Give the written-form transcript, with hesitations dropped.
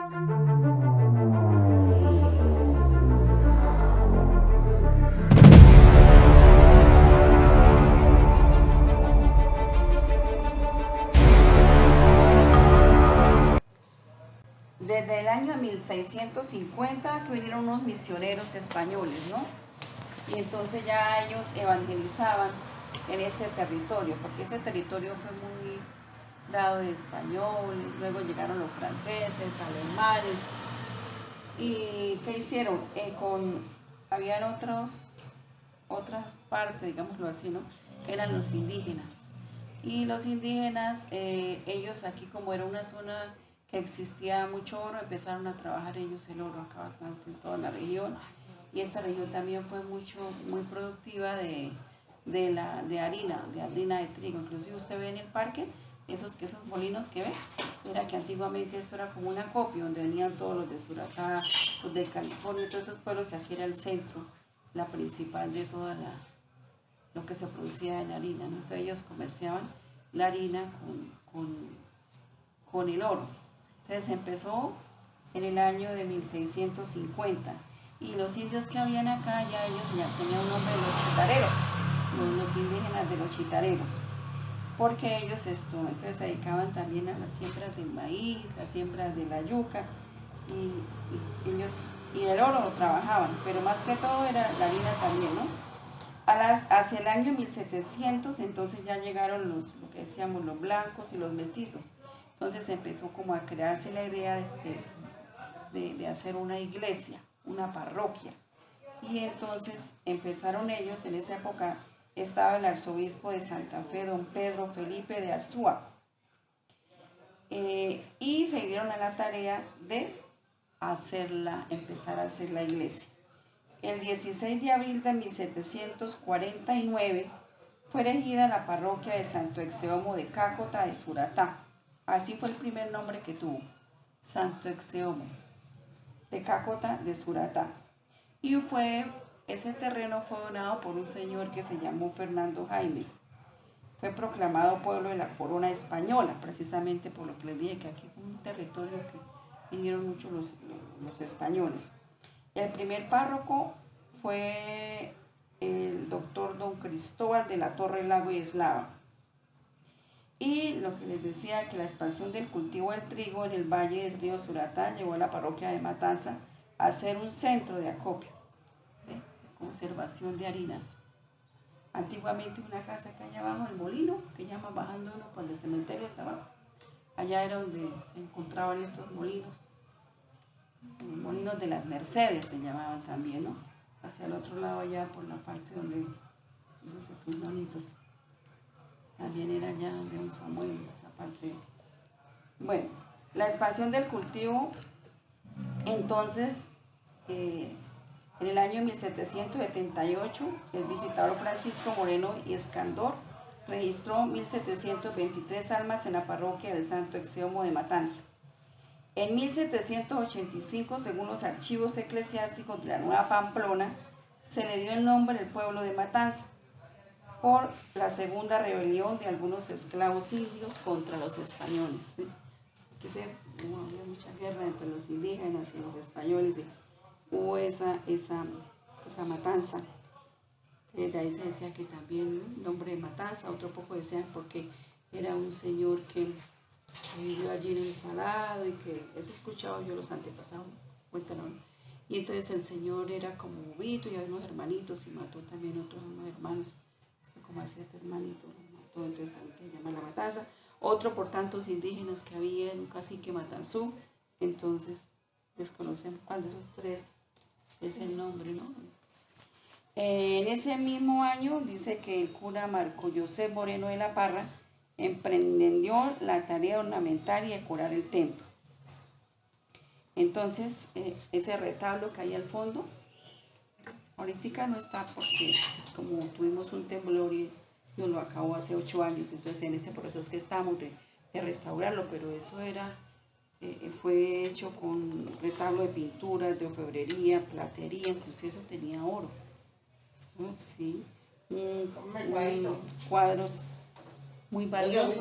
Desde el año 1650 que vinieron unos misioneros españoles, ¿no? Y entonces ya ellos evangelizaban en este territorio, porque este territorio fue muy dado de españoles, luego llegaron los franceses, alemanes, y ¿qué hicieron? Habían otras partes, digámoslo así, ¿no? Que eran los indígenas. Y los indígenas, ellos aquí como era una zona que existía mucho oro, empezaron a trabajar ellos el oro acá bastante en toda la región. Y esta región también fue muy productiva de harina de trigo. Inclusive usted ve en el parque esos molinos que ve, era que antiguamente esto era como un acopio donde venían todos los de Suratá, los de California, todos estos pueblos, y aquí era el centro, la principal de toda lo que se producía en harina, ¿no? Entonces ellos comerciaban la harina con el oro. Entonces empezó en el año de 1650 y los indios que habían acá, ya ellos ya tenían un nombre de los chitareros, los indígenas de los chitareros, porque ellos entonces se dedicaban también a las siembras del maíz, las siembras de la yuca, y ellos, y el oro lo trabajaban, pero más que todo era la harina también, ¿no? Hacia el año 1700, entonces ya llegaron lo que decíamos, los blancos y los mestizos. Entonces empezó como a crearse la idea de hacer una iglesia, una parroquia. Y entonces empezaron ellos, en esa época estaba el arzobispo de Santa Fe, don Pedro Felipe de Arzúa. Y se dieron a la tarea de empezar a hacer la iglesia. El 16 de abril de 1749 fue erigida la parroquia de Santo Exeomo de Cácota de Suratá. Así fue el primer nombre que tuvo, Santo Exeomo de Cácota de Suratá. Y ese terreno fue donado por un señor que se llamó Fernando Jaimes. Fue proclamado pueblo de la corona española, precisamente por lo que les dije, que aquí fue un territorio que vinieron muchos los españoles. El primer párroco fue el doctor don Cristóbal de la Torre Lago y Eslava. Y lo que les decía, que la expansión del cultivo del trigo en el valle del río Suratá llevó a la parroquia de Matanza a ser un centro de acopio, de conservación de harinas. Antiguamente una casa que allá abajo, el molino, que llama bajando uno por el cementerio hacia abajo, allá era donde se encontraban estos molinos. Los molinos de las Mercedes se llamaban también, ¿no? Hacia el otro lado allá por la parte donde sus monitos. También era allá donde un Samuel, esa parte. Bueno, la expansión del cultivo, entonces, en el año 1778, el visitador Francisco Moreno y Escandor registró 1723 almas en la parroquia del Santo Exeomo de Matanza. En 1785, según los archivos eclesiásticos de la Nueva Pamplona, se le dio el nombre del pueblo de Matanza por la segunda rebelión de algunos esclavos indios contra los españoles. Aquí había mucha guerra entre los indígenas y los españoles, y hubo esa matanza. De ahí se decía que también el nombre de Matanza, otro poco decían porque era un señor que vivió allí en el Salado, y que eso escuchaba yo los antepasados, cuéntanos. Y entonces el señor era como bobito y había unos hermanitos y mató también otros hermanos. Es que como a 7 hermanitos los mató, entonces también que se llama la matanza. Otro por tantos indígenas que había en un cacique Matanzú, entonces desconocemos cuál de esos 3 es el nombre, ¿no? En ese mismo año dice que el cura Marco José Moreno de la Parra emprendió la tarea de ornamentar y decorar el templo. Entonces, ese retablo que hay al fondo, ahorita no está porque es como tuvimos un temblor y nos lo acabó hace 8 años, entonces en ese proceso es que estamos de restaurarlo, pero eso fue hecho con retablo de pinturas, de orfebrería, platería, inclusive eso tenía oro. Eso sí, cuadros muy valiosos.